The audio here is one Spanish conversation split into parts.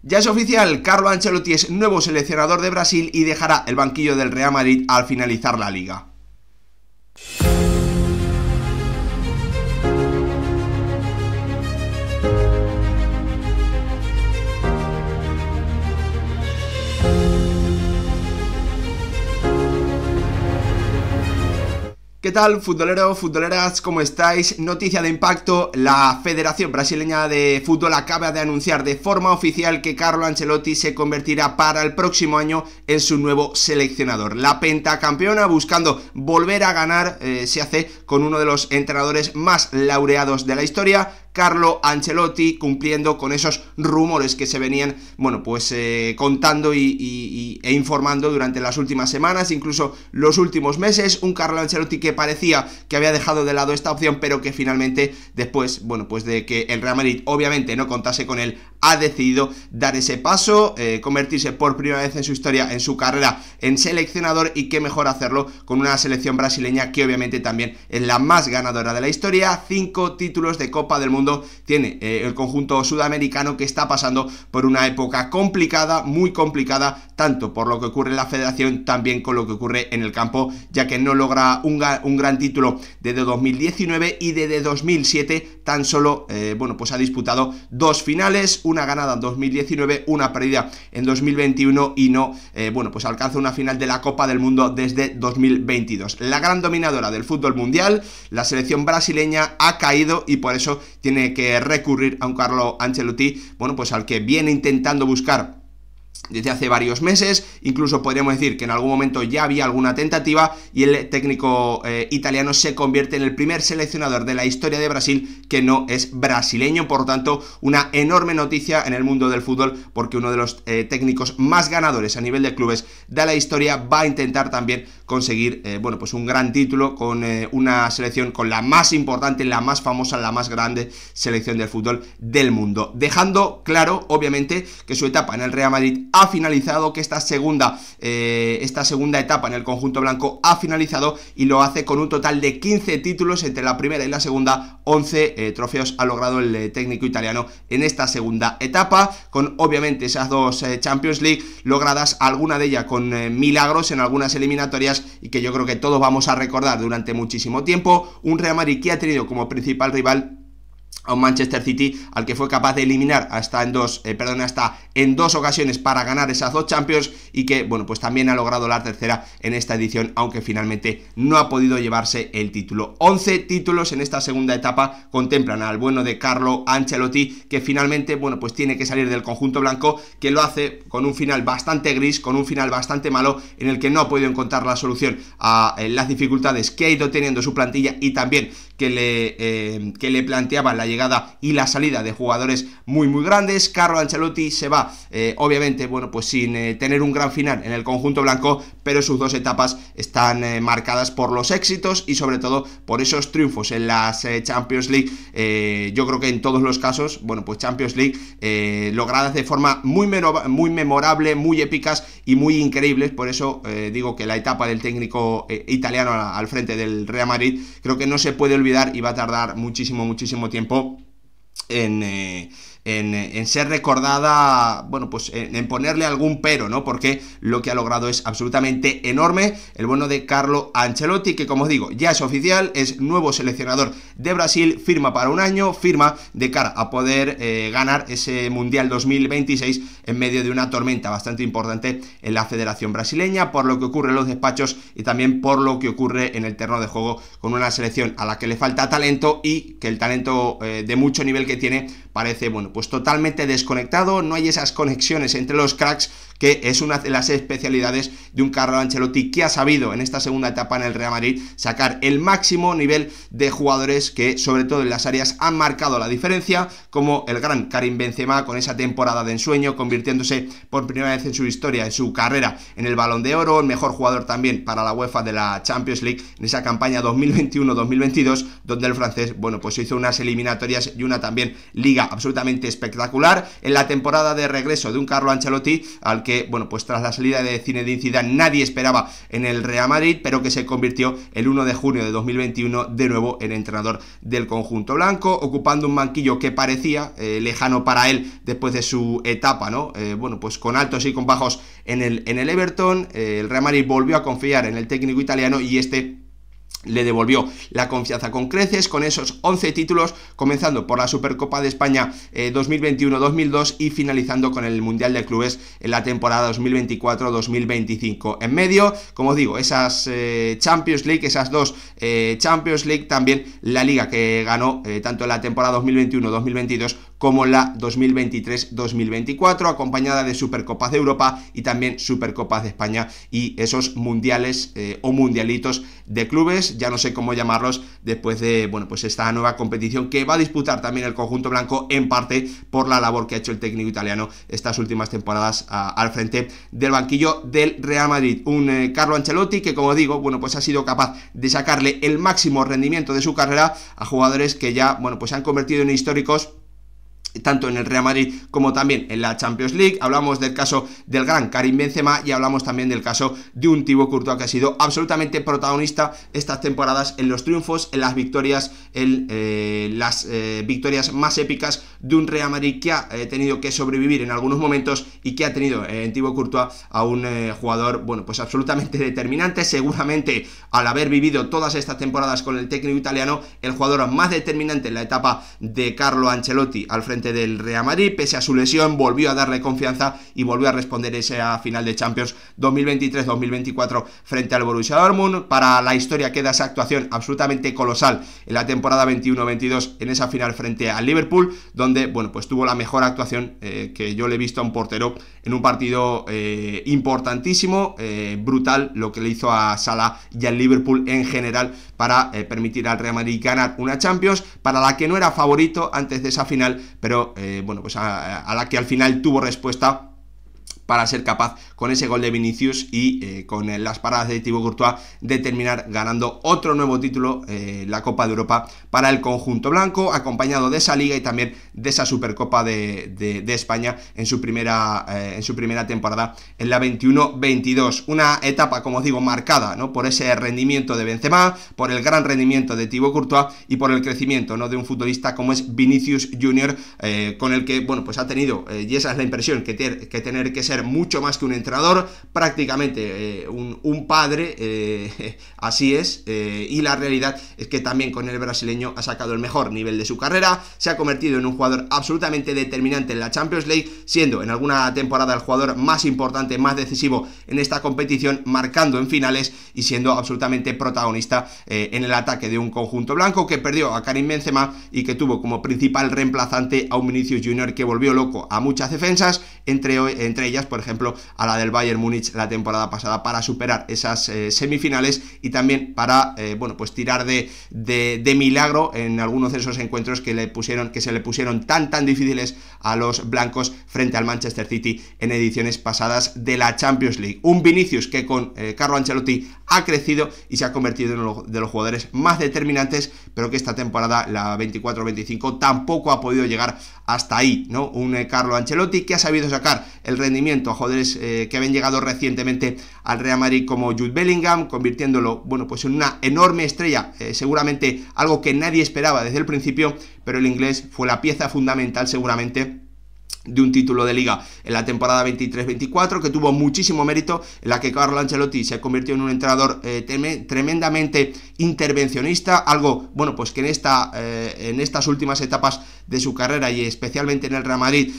Ya es oficial, Carlo Ancelotti es nuevo seleccionador de Brasil y dejará el banquillo del Real Madrid al finalizar la liga. ¿Qué tal, futboleros, futboleras? ¿Cómo estáis? Noticia de impacto: la Federación Brasileña de Fútbol acaba de anunciar de forma oficial que Carlo Ancelotti se convertirá para el próximo año en su nuevo seleccionador. La pentacampeona, buscando volver a ganar, se hace con uno de los entrenadores más laureados de la historia, Carlo Ancelotti, cumpliendo con esos rumores que se venían, bueno, pues contando e informando durante las últimas semanas, incluso los últimos meses. Un Carlo Ancelotti que parecía que había dejado de lado esta opción, pero que finalmente, después, bueno, pues de que el Real Madrid obviamente no contase con él, ha decidido dar ese paso, convertirse por primera vez en su historia, en su carrera, en seleccionador, y qué mejor hacerlo con una selección brasileña que obviamente también es la más ganadora de la historia. 5 títulos de Copa del Mundo tiene el conjunto sudamericano, que está pasando por una época complicada, muy complicada, tanto por lo que ocurre en la federación, también con lo que ocurre en el campo, ya que no logra un gran título desde 2019 y desde 2007 tan solo, bueno, pues ha disputado 2 finales, una ganada en 2019, una perdida en 2021 y no, bueno, pues alcanza una final de la Copa del Mundo desde 2022. La gran dominadora del fútbol mundial, la selección brasileña, ha caído y por eso tiene que recurrir a un Carlo Ancelotti, bueno, pues al que viene intentando buscar desde hace varios meses. Incluso podríamos decir que en algún momento ya había alguna tentativa, y el técnico italiano se convierte en el primer seleccionador de la historia de Brasil que no es brasileño. Por lo tanto, una enorme noticia en el mundo del fútbol, porque uno de los técnicos más ganadores a nivel de clubes de la historia va a intentar también conseguir, bueno, pues un gran título con una selección, con la más importante, la más famosa, la más grande selección del fútbol del mundo, dejando claro, obviamente, que su etapa en el Real Madrid ha finalizado, que esta segunda etapa en el conjunto blanco ha finalizado, y lo hace con un total de 15 títulos entre la primera y la segunda. 11 trofeos ha logrado el técnico italiano en esta segunda etapa, con obviamente esas 2 Champions League logradas, alguna de ellas con milagros en algunas eliminatorias, y que yo creo que todos vamos a recordar durante muchísimo tiempo. Un Real Madrid que ha tenido como principal rival a un Manchester City al que fue capaz de eliminar hasta en dos ocasiones para ganar esas 2 Champions, y que, bueno, pues también ha logrado la tercera en esta edición, aunque finalmente no ha podido llevarse el título. 11 títulos en esta segunda etapa contemplan al bueno de Carlo Ancelotti, que finalmente, bueno, pues tiene que salir del conjunto blanco, que lo hace con un final bastante gris, con un final bastante malo, en el que no ha podido encontrar la solución a las dificultades que ha ido teniendo su plantilla, y también que le planteaban la llegada y la salida de jugadores muy grandes. Carlo Ancelotti se va, obviamente, bueno, pues sin tener un gran final en el conjunto blanco, pero sus 2 etapas están marcadas por los éxitos y sobre todo por esos triunfos en las Champions League. Yo creo que en todos los casos, bueno, pues Champions League logradas de forma muy memorable, muy épicas y muy increíbles. Por eso digo que la etapa del técnico italiano al frente del Real Madrid creo que no se puede olvidar, y va a tardar muchísimo tiempo en ser recordada, bueno, pues en ponerle algún pero, ¿no? Porque lo que ha logrado es absolutamente enorme el bueno de Carlo Ancelotti, que, como os digo, ya es oficial, es nuevo seleccionador de Brasil, firma para un año, firma de cara a poder ganar ese Mundial 2026 en medio de una tormenta bastante importante en la Federación Brasileña, por lo que ocurre en los despachos y también por lo que ocurre en el terreno de juego, con una selección a la que le falta talento, y que el talento de mucho nivel que tiene parece, bueno, pues totalmente desconectado. No hay esas conexiones entre los cracks, que es una de las especialidades de un Carlo Ancelotti, que ha sabido en esta segunda etapa en el Real Madrid sacar el máximo nivel de jugadores que, sobre todo en las áreas, han marcado la diferencia, como el gran Karim Benzema, con esa temporada de ensueño, convirtiéndose por primera vez en su historia, en su carrera, en el Balón de Oro, el mejor jugador también para la UEFA de la Champions League en esa campaña 2021-2022, donde el francés, bueno, pues hizo unas eliminatorias y una también liga absolutamente absolutamente espectacular en la temporada de regreso de un Carlo Ancelotti al que, bueno, pues tras la salida de Zinedine Zidane nadie esperaba en el Real Madrid, pero que se convirtió el 1 de junio de 2021 de nuevo en entrenador del conjunto blanco, ocupando un banquillo que parecía lejano para él después de su etapa, ¿no? Bueno, pues con altos y con bajos en el Everton. El Real Madrid volvió a confiar en el técnico italiano y este le devolvió la confianza con creces, con esos 11 títulos, comenzando por la Supercopa de España 2021-2002 y finalizando con el Mundial de Clubes en la temporada 2024-2025. En medio, como digo, esas Champions League, esas dos Champions League, también la Liga que ganó tanto en la temporada 2021-2022 como la 2023-2024, acompañada de Supercopas de Europa y también Supercopas de España y esos mundiales o mundialitos de clubes, ya no sé cómo llamarlos, después de, bueno, pues esta nueva competición que va a disputar también el conjunto blanco, en parte por la labor que ha hecho el técnico italiano estas últimas temporadas al frente del banquillo del Real Madrid. Un Carlo Ancelotti que, como digo, bueno, pues ha sido capaz de sacarle el máximo rendimiento de su carrera a jugadores que ya, bueno, pues se han convertido en históricos tanto en el Real Madrid como también en la Champions League. Hablamos del caso del gran Karim Benzema y hablamos también del caso de un Thibaut Courtois que ha sido absolutamente protagonista estas temporadas en los triunfos, en las victorias, en las victorias más épicas de un Real Madrid que ha tenido que sobrevivir en algunos momentos y que ha tenido en Thibaut Courtois a un jugador, bueno, pues absolutamente determinante, seguramente al haber vivido todas estas temporadas con el técnico italiano, el jugador más determinante en la etapa de Carlo Ancelotti al frente del Real Madrid. Pese a su lesión volvió a darle confianza y volvió a responder esa final de Champions 2023-2024 frente al Borussia Dortmund. Para la historia queda esa actuación absolutamente colosal en la temporada 21-22 en esa final frente al Liverpool, donde, bueno, pues tuvo la mejor actuación que yo le he visto a un portero en un partido importantísimo, brutal lo que le hizo a Salah y al Liverpool en general para permitir al Real Madrid ganar una Champions para la que no era favorito antes de esa final, pero bueno, pues a la que al final tuvo respuesta para ser capaz con ese gol de Vinicius y con las paradas de Thibaut Courtois de terminar ganando otro nuevo título, la Copa de Europa para el conjunto blanco, acompañado de esa Liga y también de esa Supercopa de España en su primera temporada en la 21-22. Una etapa, como digo, marcada, ¿no?, por ese rendimiento de Benzema, por el gran rendimiento de Thibaut Courtois y por el crecimiento, ¿no?, de un futbolista como es Vinicius Junior, con el que, bueno, pues ha tenido, y esa es la impresión, que tener que ser mucho más que un entrenador, prácticamente un padre, así es, y la realidad es que también con el brasileño ha sacado el mejor nivel de su carrera, se ha convertido en un jugador absolutamente determinante en la Champions League, siendo en alguna temporada el jugador más importante, más decisivo en esta competición, marcando en finales y siendo absolutamente protagonista en el ataque de un conjunto blanco que perdió a Karim Benzema y que tuvo como principal reemplazante a un Vinicius Junior que volvió loco a muchas defensas, entre ellas, por ejemplo, a la del Bayern Múnich la temporada pasada, para superar esas semifinales y también para, bueno, pues tirar de milagro en algunos de esos encuentros que se le pusieron tan difíciles a los blancos frente al Manchester City en ediciones pasadas de la Champions League. Un Vinicius que con Carlo Ancelotti ha crecido y se ha convertido en uno de los jugadores más determinantes, pero que esta temporada, la 24-25, tampoco ha podido llegar hasta ahí, ¿no? Un Carlo Ancelotti que ha sabido sacar el rendimiento a jugadores que habían llegado recientemente al Real Madrid como Jude Bellingham, convirtiéndolo, bueno, pues en una enorme estrella, seguramente algo que nadie esperaba desde el principio, pero el inglés fue la pieza fundamental seguramente de un título de Liga en la temporada 23-24, que tuvo muchísimo mérito, en la que Carlo Ancelotti se convirtió en un entrenador tremendamente intervencionista, algo, bueno, pues que en estas últimas etapas de su carrera y especialmente en el Real Madrid,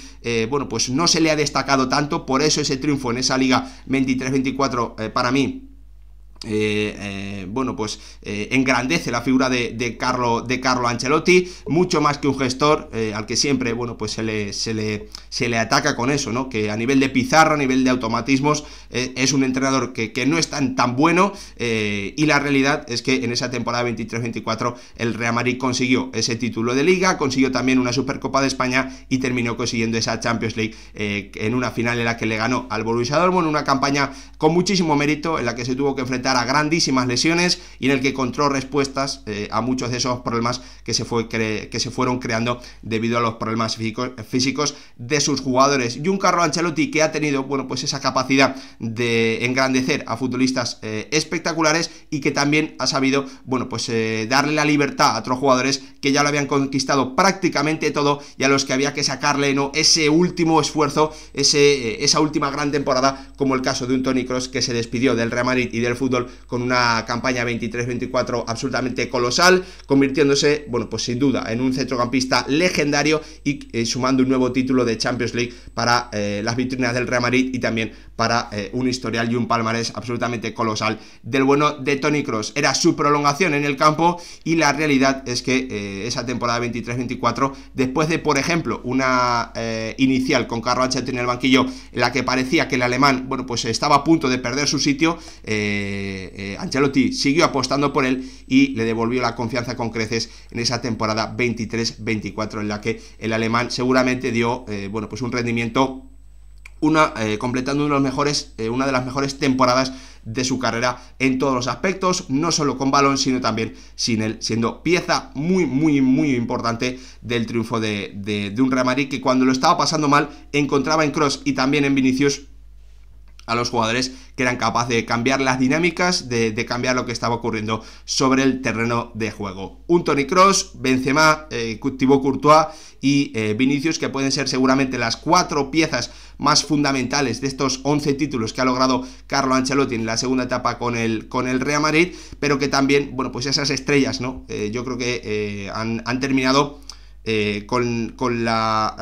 bueno, pues no se le ha destacado tanto. Por eso ese triunfo en esa Liga 23-24 para mí, bueno, pues engrandece la figura de Carlo Ancelotti, mucho más que un gestor al que siempre, bueno, pues se le ataca con eso, ¿no?, que a nivel de pizarra, a nivel de automatismos, es un entrenador que no es tan bueno, y la realidad es que en esa temporada 23-24 el Real Madrid consiguió ese título de Liga, consiguió también una Supercopa de España y terminó consiguiendo esa Champions League en una final en la que le ganó al Borussia Dortmund, una campaña con muchísimo mérito en la que se tuvo que enfrentar enfrentar a grandísimas lesiones y en el que encontró respuestas a muchos de esos problemas que se fueron creando debido a los problemas físicos de sus jugadores. Y un Carlo Ancelotti que ha tenido, bueno, pues esa capacidad de engrandecer a futbolistas espectaculares y que también ha sabido, bueno, pues darle la libertad a otros jugadores que ya lo habían conquistado prácticamente todo y a los que había que sacarle, ¿no?, ese último esfuerzo, esa última gran temporada, como el caso de un Toni Kroos que se despidió del Real Madrid y del fútbol con una campaña 23-24 absolutamente colosal, convirtiéndose, bueno, pues sin duda en un centrocampista legendario y sumando un nuevo título de Champions League para las vitrinas del Real Madrid y también para un historial y un palmarés absolutamente colosal del bueno de Toni Kroos. Era su prolongación en el campo y la realidad es que esa temporada 23-24, después de, por ejemplo, una inicial con Carlo Ancelotti en el banquillo en la que parecía que el alemán, bueno, pues estaba a punto de perder su sitio, Ancelotti siguió apostando por él y le devolvió la confianza con creces en esa temporada 23-24 en la que el alemán seguramente dio, bueno, pues un rendimiento completando una de las mejores temporadas de su carrera en todos los aspectos, no solo con balón, sino también sin él, siendo pieza muy, muy, muy importante del triunfo de un Real Madrid que cuando lo estaba pasando mal encontraba en Kroos y también en Vinicius a los jugadores que eran capaces de cambiar las dinámicas, de cambiar lo que estaba ocurriendo sobre el terreno de juego. Un Toni Kroos, Benzema, Thibaut Courtois y Vinicius, que pueden ser seguramente las 4 piezas más fundamentales de estos 11 títulos que ha logrado Carlo Ancelotti en la segunda etapa con el Real Madrid, pero que también, bueno, pues esas estrellas, ¿no? Yo creo que han terminado con la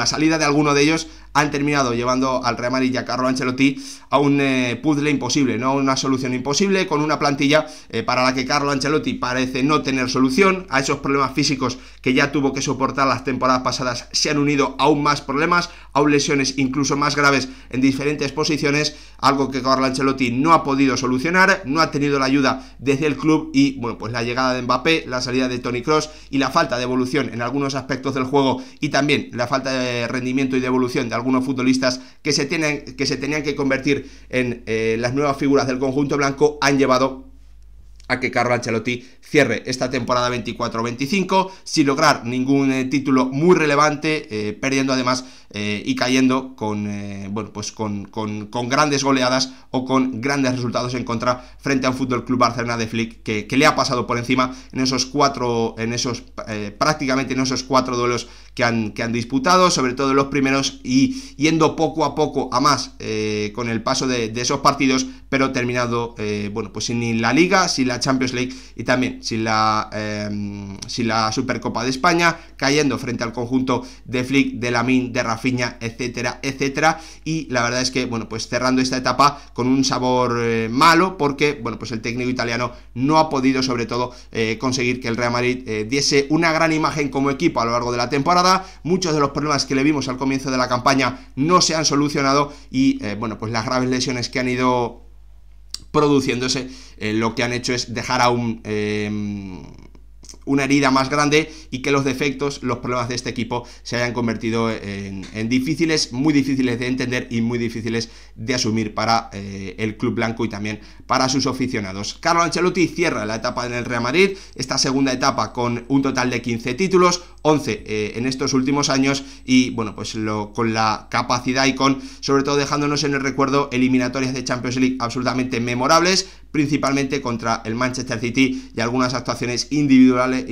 salida de alguno de ellos, han terminado llevando al Real Madrid y a Carlo Ancelotti a un puzzle imposible, ¿no? Una solución imposible, con una plantilla para la que Carlo Ancelotti parece no tener solución. A esos problemas físicos que ya tuvo que soportar las temporadas pasadas se han unido aún más problemas, aún lesiones incluso más graves en diferentes posiciones, algo que Carlo Ancelotti no ha podido solucionar, no ha tenido la ayuda desde el club y, bueno, pues la llegada de Mbappé, la salida de Toni Kroos y la falta de evolución en algunos aspectos del juego y también la falta de rendimiento y de evolución de algunos futbolistas que se tenían que convertir en las nuevas figuras del conjunto blanco han llevado a que Carlo Ancelotti cierre esta temporada 24-25 sin lograr ningún título muy relevante, perdiendo además y cayendo con grandes goleadas o con grandes resultados en contra frente a un Fútbol Club Barcelona de Flick que le ha pasado por encima prácticamente en esos 4 duelos que han disputado, sobre todo en los primeros, y yendo poco a poco a más con el paso de esos partidos, pero terminando pues sin la Liga, sin la Champions League y también sin la Supercopa de España, cayendo frente al conjunto de Flick, de Lamine, de Rafinha, etcétera, etcétera. Y la verdad es que, bueno, pues cerrando esta etapa con un sabor malo, porque, bueno, pues el técnico italiano no ha podido, sobre todo, conseguir que el Real Madrid diese una gran imagen como equipo a lo largo de la temporada. Muchos de los problemas que le vimos al comienzo de la campaña no se han solucionado y, bueno, pues las graves lesiones que han ido produciéndose, lo que han hecho es dejar aún una herida más grande y que los defectos, los problemas de este equipo se hayan convertido en difíciles, muy difíciles de entender y muy difíciles de asumir para el club blanco y también para sus aficionados. Carlo Ancelotti cierra la etapa en el Real Madrid, esta segunda etapa con un total de 15 títulos, 11 en estos últimos años y, bueno, pues con la capacidad y sobre todo dejándonos en el recuerdo eliminatorias de Champions League absolutamente memorables, principalmente contra el Manchester City y algunas actuaciones individuales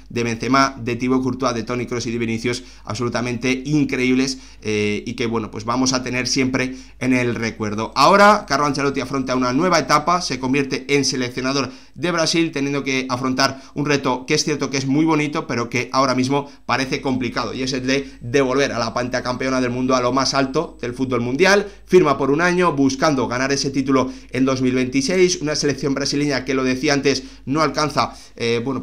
de Benzema, de Thibaut Courtois, de Toni Kroos y de Vinicius absolutamente increíbles y que, bueno, pues vamos a tener siempre en el recuerdo. Ahora Carlo Ancelotti afronta una nueva etapa, se convierte en seleccionador de Brasil, teniendo que afrontar un reto que es cierto que es muy bonito, pero que ahora mismo parece complicado, y es el de devolver a la pentacampeona del mundo a lo más alto del fútbol mundial. Firma por un año buscando ganar ese título en 2026, una selección brasileña que, lo decía antes, no alcanza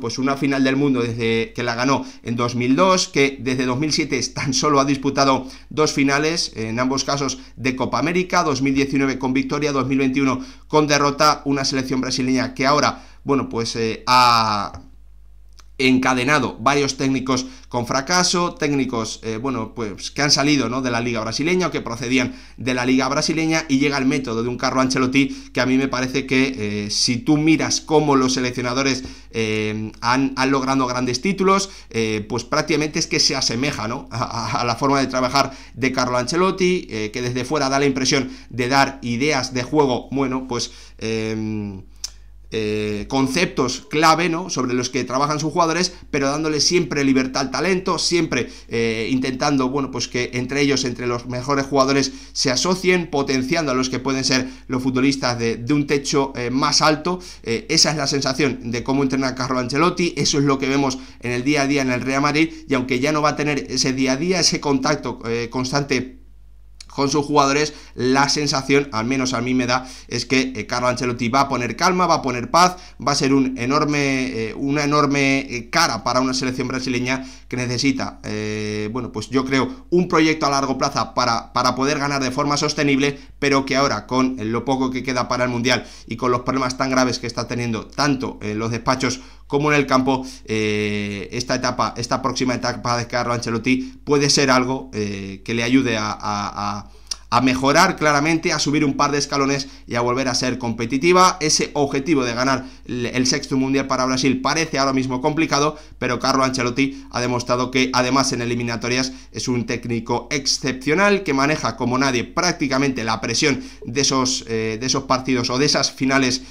pues una final del mundo desde que la ganó en 2002, que desde 2007 tan solo ha disputado 2 finales, en ambos casos de Copa América, 2019 con victoria, 2021 con derrota, una selección brasileña que ahora, bueno, pues ha encadenado varios técnicos con fracaso, técnicos bueno, pues que han salido, ¿no?, de la liga brasileña o que procedían de la liga brasileña, y llega el método de un Carlo Ancelotti que a mí me parece que si tú miras cómo los seleccionadores han logrado grandes títulos, pues prácticamente es que se asemeja, ¿no?, a la forma de trabajar de Carlo Ancelotti, que desde fuera da la impresión de dar ideas de juego, bueno, pues conceptos clave, ¿no?, sobre los que trabajan sus jugadores, pero dándole siempre libertad al talento, siempre intentando, bueno, pues que entre ellos, entre los mejores jugadores, se asocien, potenciando a los que pueden ser los futbolistas de un techo más alto. Esa es la sensación de cómo entrena Carlo Ancelotti, eso es lo que vemos en el día a día en el Real Madrid, y aunque ya no va a tener ese día a día, ese contacto constante con sus jugadores, la sensación, al menos a mí me da, es que Carlo Ancelotti va a poner calma, va a poner paz, va a ser una enorme cara para una selección brasileña que necesita, bueno, pues yo creo, un proyecto a largo plazo para poder ganar de forma sostenible, pero que ahora, con lo poco que queda para el Mundial y con los problemas tan graves que está teniendo tanto en los despachos como en el campo, esta próxima etapa de Carlo Ancelotti puede ser algo que le ayude a mejorar claramente, a subir un par de escalones y a volver a ser competitiva. Ese objetivo de ganar el sexto mundial para Brasil parece ahora mismo complicado, pero Carlo Ancelotti ha demostrado que además en eliminatorias es un técnico excepcional, que maneja como nadie prácticamente la presión de esos partidos o de esas finales.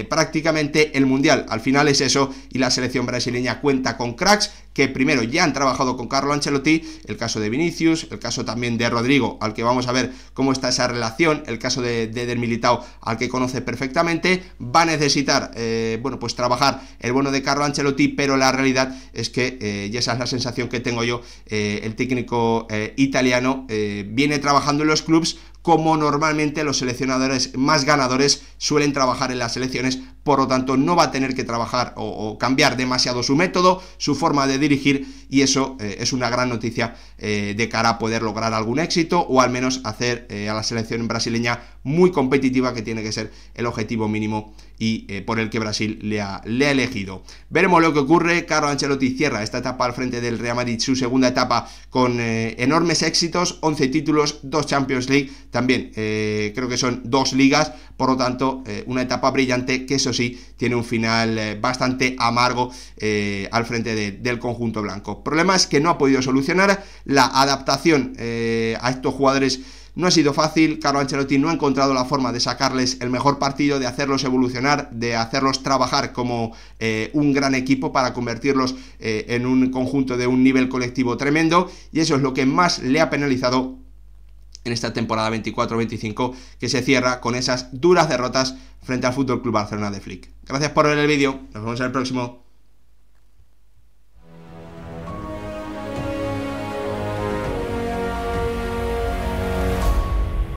Prácticamente el mundial al final es eso, y la selección brasileña cuenta con cracks que primero ya han trabajado con Carlo Ancelotti, el caso de Vinicius, el caso también de Rodrigo, al que vamos a ver cómo está esa relación, el caso de Eder Militao, al que conoce perfectamente. Va a necesitar bueno, pues trabajar el bueno de Carlo Ancelotti, pero la realidad es que, y esa es la sensación que tengo yo, el técnico italiano viene trabajando en los clubs como normalmente los seleccionadores más ganadores suelen trabajar en las selecciones. Por lo tanto, no va a tener que trabajar o cambiar demasiado su método, su forma de dirigir, y eso es una gran noticia de cara a poder lograr algún éxito, o al menos hacer a la selección brasileña muy competitiva, que tiene que ser el objetivo mínimo y por el que Brasil le ha elegido. Veremos lo que ocurre. Carlo Ancelotti cierra esta etapa al frente del Real Madrid, su segunda etapa, con enormes éxitos, 11 títulos, 2 Champions League, también creo que son 2 ligas, por lo tanto una etapa brillante que, eso sí, tiene un final bastante amargo al frente del conjunto blanco. Problemas que no ha podido solucionar. La adaptación a estos jugadores no ha sido fácil. Carlo Ancelotti no ha encontrado la forma de sacarles el mejor partido, de hacerlos evolucionar, de hacerlos trabajar como un gran equipo para convertirlos en un conjunto de un nivel colectivo tremendo, y eso es lo que más le ha penalizado en esta temporada 24-25, que se cierra con esas duras derrotas frente al FC Barcelona de Flick. Gracias por ver el vídeo, nos vemos en el próximo.